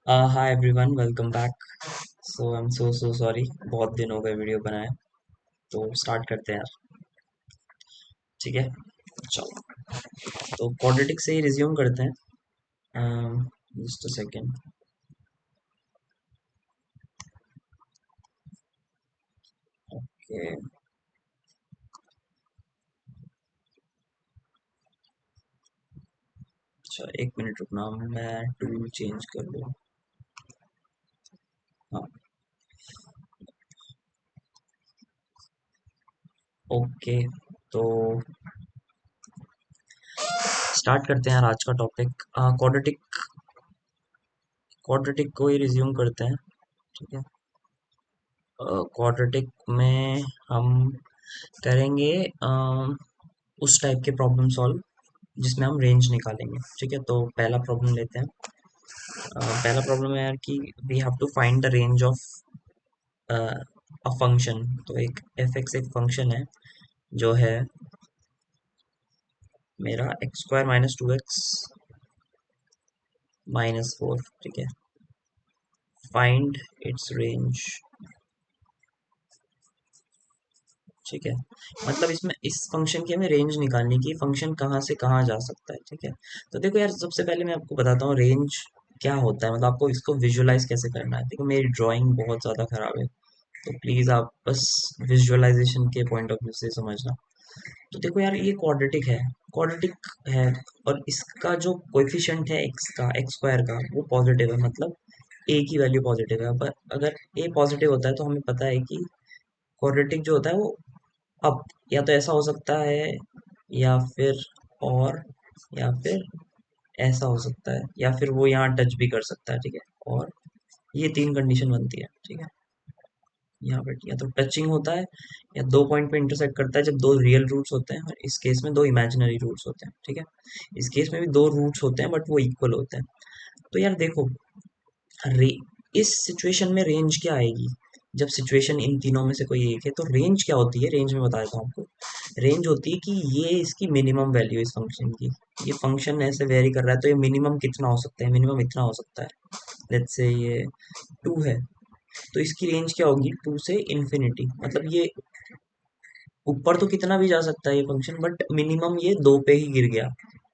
Hi everyone, welcome back. So I am so sorry, बहुत दिन हो गए वीडियो बनाए। तो स्टार्ट करते हैं यार। ठीक है, चलो। तो क्वाड्रेटिक से ही रिज्यूम करते हैं। Just a second. ओके। अच्छा, एक मिनट रुकना, मैं टूल चेंज कर लूँ। हाँ। ओके। तो स्टार्ट करते हैं यार आज का टॉपिक। क्वाड्रेटिक क्वाड्रेटिक को ही रिज्यूम करते हैं। ठीक है। क्वाड्रेटिक में हम करेंगे उस टाइप के प्रॉब्लम सॉल्व जिसमें हम रेंज निकालेंगे। ठीक है, तो पहला प्रॉब्लम लेते हैं। पहला प्रॉब्लम है यार कि we have to find the range of a function. तो एक एफ एक्स एक फंक्शन है जो है मेरा x square minus two x minus four. ठीक है, फाइंड इट्स रेंज। ठीक है, मतलब इसमें इस फंक्शन की हमें रेंज निकालनी की, फंक्शन कहाँ से कहाँ जा सकता है। ठीक है, तो देखो यार, सबसे पहले मैं आपको बताता हूँ रेंज क्या होता है, मतलब आपको इसको विजुअलाइज कैसे करना है। देखो, मेरी ड्राइंग बहुत ज़्यादा खराब है, तो प्लीज़ आप बस विजुअलाइजेशन के पॉइंट ऑफ व्यू से समझना। तो देखो यार, ये क्वाड्रेटिक है, और इसका जो कोएफिशिएंट है एक्स का, एक्स स्क्वायर का, वो पॉजिटिव है, मतलब ए की वैल्यू पॉजिटिव है। पर अगर ए पॉजिटिव होता है तो हमें पता है कि क्वाड्रेटिक जो होता है वो अप, या तो ऐसा हो सकता है, या फिर और या फिर ऐसा हो सकता है, या फिर वो यहाँ टच भी कर सकता है। ठीक है, और ये तीन कंडीशन बनती है। ठीक है, यहाँ पे या तो टचिंग होता है, या दो पॉइंट पे इंटरसेक्ट करता है जब दो रियल रूट्स होते हैं, और इस केस में दो इमेजिनरी रूट्स होते हैं। ठीक है, इस केस में भी दो रूट्स होते हैं बट वो इक्वल होते हैं। तो यार देखो, रे इस सिचुएशन में रेंज क्या आएगी? जब सिचुएशन इन तीनों में से कोई एक है तो रेंज क्या होती है? रेंज में बता देता हूँ आपको। रेंज होती है कि ये इसकी मिनिमम वैल्यू इस फंक्शन की। ये फंक्शन ऐसे वेरी कर रहा है तो ये मिनिमम कितना हो सकता है? मिनिमम इतना हो सकता है, लेट्स से ये टू है, तो इसकी रेंज क्या होगी? टू से इन्फिनिटी। मतलब ये ऊपर तो कितना भी जा सकता है ये फंक्शन, बट मिनिमम ये दो पे ही गिर गया,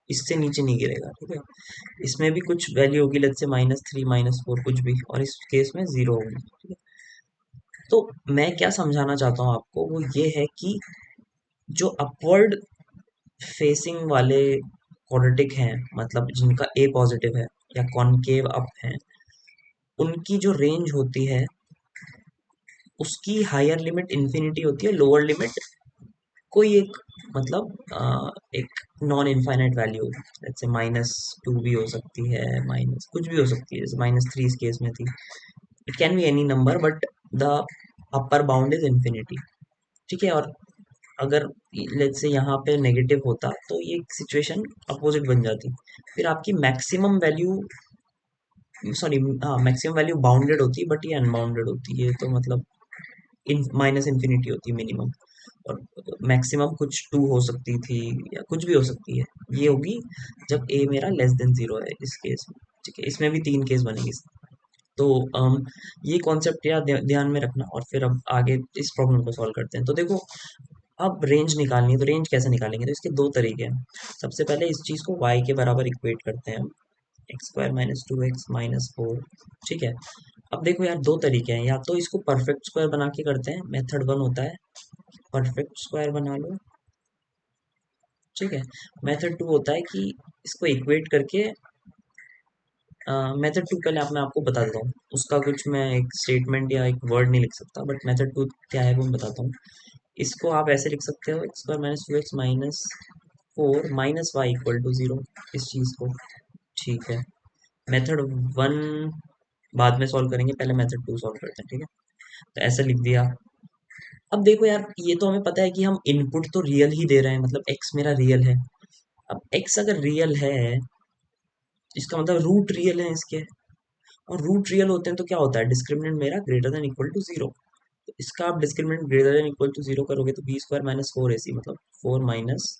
इससे नीचे नहीं गिरेगा। ठीक है, इसमें भी कुछ वैल्यू होगी, let's say minus three minus four कुछ भी, और इस केस में जीरो होगी। ठीक है, तो मैं क्या समझाना चाहता हूँ आपको, वो ये है कि जो अपवर्ड फेसिंग वाले क्वाड्रेटिक हैं, मतलब जिनका ए पॉजिटिव है या कॉनकेव अप है, उनकी जो रेंज होती है उसकी हायर लिमिट इन्फिनिटी होती है, लोअर लिमिट कोई एक, मतलब एक नॉन इनफाइनाइट वैल्यू, जैसे माइनस टू भी हो सकती है, माइनस कुछ भी हो सकती है, जैसे माइनस थ्री इस केस में थी। It can be any number, but the upper bound is infinity. ठीक है, और अगर लेट्स से यहाँ पे नेगेटिव होता तो ये सिचुएशन अपोजिट बन जाती। फिर आपकी मैक्सिमम वैल्यू, सॉरी, हाँ, मैक्सिमम वैल्यू बाउंडेड होती है, बट ये अनबाउंडेड होती है, तो मतलब इन माइनस इन्फिनिटी होती है मिनिमम। और मैक्सिमम कुछ टू हो सकती थी, या कुछ भी हो सकती है। ये होगी जब ए मेरा लेस देन जीरो है इस केस में। ठीक है, इसमें भी तीन केस बनेंगे। तो ये कॉन्सेप्ट यार ध्यान में रखना, और फिर अब आगे इस प्रॉब्लम को सॉल्व करते हैं। तो देखो, अब रेंज निकालनी है, तो रेंज कैसे निकालेंगे? तो इसके दो तरीके हैं। सबसे पहले इस चीज़ को y के बराबर इक्वेट करते हैं हम, x square minus two x minus four. ठीक है, अब देखो यार, दो तरीके हैं, या तो इसको परफेक्ट स्क्वायर बना के करते हैं, मेथड वन होता है परफेक्ट स्क्वायर बना लो। ठीक है, मेथड टू होता है कि इसको इक्वेट करके, मेथड टू पहले मैं आपको बता देता हूँ, उसका कुछ मैं एक स्टेटमेंट या एक वर्ड नहीं लिख सकता, बट मेथड टू क्या है वो मैं बताता हूँ। इसको आप ऐसे लिख सकते हो, x square minus two x minus four minus y equal to zero, इस चीज़ को। ठीक है, मेथड वन बाद में सॉल्व करेंगे, पहले मेथड टू सॉल्व करते हैं। ठीक है, तो ऐसे लिख दिया। अब देखो यार, ये तो हमें पता है कि हम इनपुट तो रियल ही दे रहे हैं, मतलब एक्स मेरा रियल है। अब एक्स अगर रियल है, इसका मतलब रूट रियल है इसके, और रूट रियल होते हैं तो क्या होता है? डिस्क्रिमिनेंट मेरा greater than equal to zero. तो इसका आप discriminant greater than equal to zero करोगे तो b square minus four a c, मतलब four minus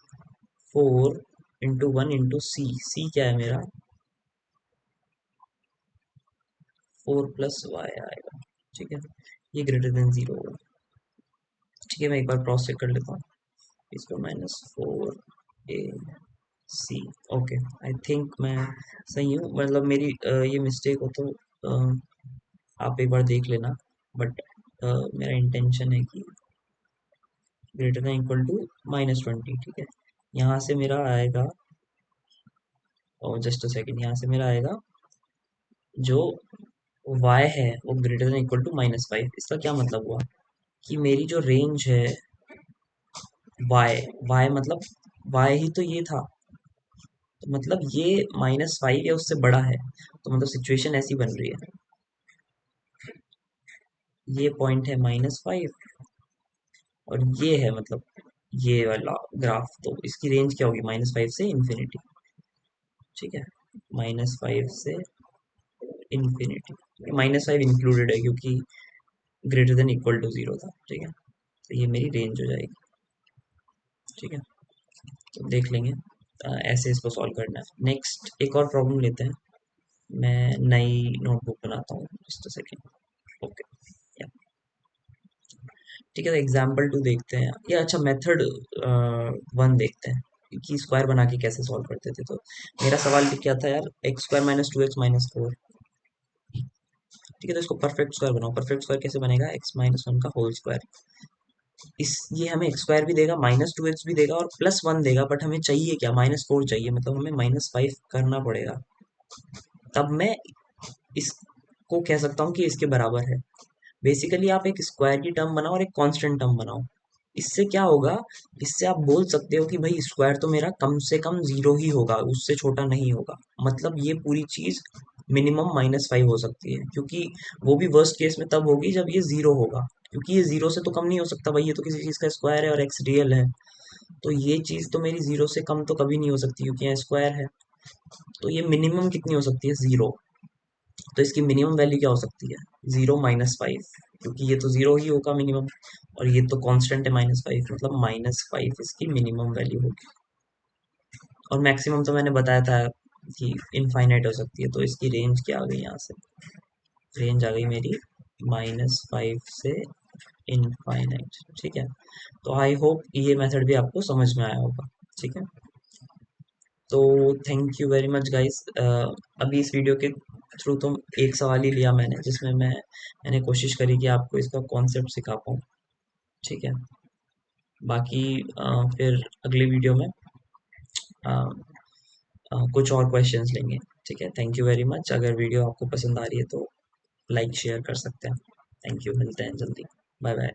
four into one into c. C क्या है मेरा? 4 + y आएगा। ठीक है, ये ग्रेटर देन 0 होगा। ठीक है, मैं एक बार क्रॉस चेक कर लेता हूँ। इसको -4 AC। ओके, आई थिंक मैं सही हूँ, मतलब मेरी ये मिस्टेक हो तो आप एक बार देख लेना। बट मेरा इंटेंशन है कि ग्रेटर देन इक्वल टू -20। ठीक है, यहाँ से मेरा आएगा, और जस्ट अ सेकेंड, यहाँ से मेरा आएगा जो y है वो ग्रेटर देन इक्वल टू -5। इसका क्या मतलब हुआ कि मेरी जो रेंज है y मतलब y ही तो ये था, तो मतलब ये -5 या उससे बड़ा है, तो मतलब सिचुएशन ऐसी बन रही है, ये पॉइंट है -5 और ये है मतलब ये वाला ग्राफ, तो इसकी रेंज क्या होगी -5 से इन्फिनिटी। ठीक है, -5 से इन्फिनिटी, -5 इंक्लूडेड है क्योंकि ग्रेटर देन इक्वल टू 0 था। ठीक है, तो ये मेरी रेंज हो जाएगी। ठीक है, तो देख लेंगे, ऐसे इसको सॉल्व करना है। नेक्स्ट एक और प्रॉब्लम लेते हैं, मैं नई नोटबुक बनाता हूँ, जस्ट अ सेकेंड। ओके, ठीक है, तो एग्जाम्पल 2 देखते हैं, या अच्छा मेथड 1 देखते हैं कि स्क्वायर बना के कैसे सॉल्व करते थे। तो मेरा सवाल भी क्या था यार, x² - 2x - 4। ठीक है, तो इसको परफेक्ट स्क्वायर बनाओ। परफेक्ट स्क्वायर कैसे बनेगा, x - 1 का होल स्क्वायर। इस ये हमें x² भी देगा, -2x भी देगा और +1 देगा, बट हमें चाहिए क्या, -4 चाहिए, मतलब हमें -5 करना पड़ेगा, तब मैं इसको कह सकता हूँ कि इसके बराबर है। बेसिकली आप एक स्क्वायर की टर्म बनाओ और एक कांस्टेंट टर्म बनाओ। इससे क्या होगा, इससे आप बोल सकते हो कि भाई स्क्वायर तो मेरा कम से कम 0 ही होगा, उससे छोटा नहीं होगा। मतलब ये पूरी चीज मिनिमम -5 हो सकती है, क्योंकि वो भी वर्स्ट केस में तब होगी जब ये 0 होगा, क्योंकि ये 0 से तो कम नहीं हो सकता भाई, ये तो किसी चीज का स्क्वायर है और एक्स रियल है। तो ये चीज तो मेरी 0 से कम तो कभी नहीं हो सकती, क्योंकि यहाँ स्क्वायर है। तो ये मिनिमम कितनी हो सकती है, 0। तो इसकी मिनिमम वैल्यू क्या हो सकती है, 0 - 5, क्योंकि ये तो 0 ही होगा मिनिमम, और ये तो कांस्टेंट है -5, मतलब -5 इसकी मिनिमम वैल्यू होगी। और मैक्सिमम तो मैंने बताया था कि इनफाइनाइट हो सकती है, तो इसकी रेंज क्या आ गई, यहाँ से रेंज आ गई मेरी -5 से इनफाइनाइट। ठीक है, तो आई होप ये मेथड भी आपको समझ में आया होगा। ठीक है, तो thank you very much guys. अभी इस वीडियो के थ्रू तो एक सवाल ही लिया मैंने, जिसमें मैंने कोशिश करी कि आपको इसका कॉन्सेप्ट सिखा पाऊँ। ठीक है, बाकी फिर अगले वीडियो में अ, कुछ और क्वेश्चंस लेंगे। ठीक है, थैंक यू वेरी मच। अगर वीडियो आपको पसंद आ रही है तो लाइक शेयर कर सकते हैं। थैंक यू, मिलते हैं जल्दी। Bye bye.